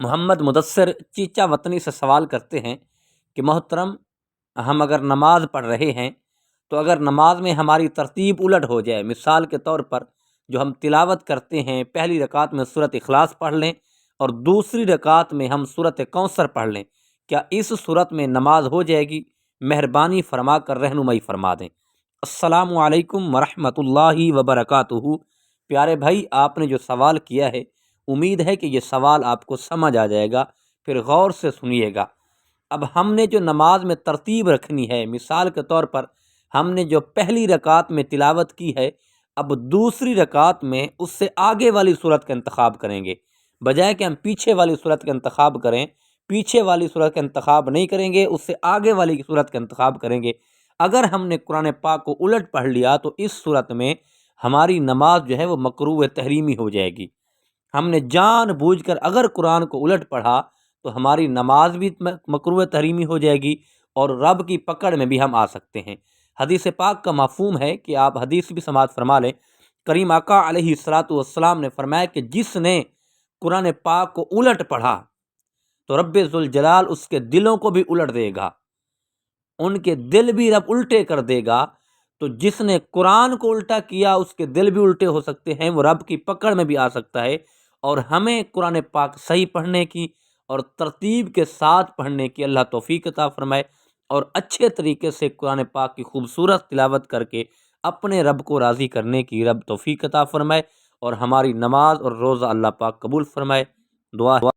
محمد مدثر چیچا وطنی سے سوال کرتے ہیں کہ محترم، ہم اگر نماز پڑھ رہے ہیں تو اگر نماز میں ہماری ترتیب الٹ ہو جائے، مثال کے طور پر جو ہم تلاوت کرتے ہیں پہلی رکعت میں سورۃ اخلاص پڑھ لیں اور دوسری رکعت میں ہم سورۃ کوثر پڑھ لیں، کیا اس صورت میں نماز ہو جائے گی؟ مہربانی فرما کر رہنمائی فرما دیں۔ السلام علیکم ورحمۃ اللہ وبرکاتہ۔ پیارے بھائی، آپ نے جو سوال کیا ہے، امید ہے کہ یہ سوال آپ کو سمجھ آ جائے گا، پھر غور سے سنیے گا۔ اب ہم نے جو نماز میں ترتیب رکھنی ہے، مثال کے طور پر ہم نے جو پہلی رکعت میں تلاوت کی ہے، اب دوسری رکعت میں اس سے آگے والی صورت کا انتخاب کریں گے، بجائے کہ ہم پیچھے والی صورت کا انتخاب کریں۔ پیچھے والی صورت کا انتخاب نہیں کریں گے، اس سے آگے والی کی صورت کا انتخاب کریں گے۔ اگر ہم نے قرآن پاک کو الٹ پڑھ لیا تو اس صورت میں ہماری نماز جو ہے وہ مکروہ تحریمی ہو جائے گی۔ ہم نے جان بوجھ کر اگر قرآن کو الٹ پڑھا تو ہماری نماز بھی مکروہ تحریمی ہو جائے گی اور رب کی پکڑ میں بھی ہم آ سکتے ہیں۔ حدیث پاک کا مفہوم ہے کہ آپ حدیث بھی سماعت فرما لیں۔ کریم آقا علیہ الصلاۃ والسلام نے فرمایا کہ جس نے قرآن پاک کو الٹ پڑھا تو رب ذوالجلال اس کے دلوں کو بھی الٹ دے گا، ان کے دل بھی رب الٹے کر دے گا۔ تو جس نے قرآن کو الٹا کیا اس کے دل بھی الٹے ہو سکتے ہیں، وہ رب کی پکڑ میں بھی آ سکتا ہے۔ اور ہمیں قرآن پاک صحیح پڑھنے کی اور ترتیب کے ساتھ پڑھنے کی اللہ توفیق عطا فرمائے، اور اچھے طریقے سے قرآن پاک کی خوبصورت تلاوت کر کے اپنے رب کو راضی کرنے کی رب توفیق عطا فرمائے، اور ہماری نماز اور روزہ اللہ پاک قبول فرمائے۔ دعا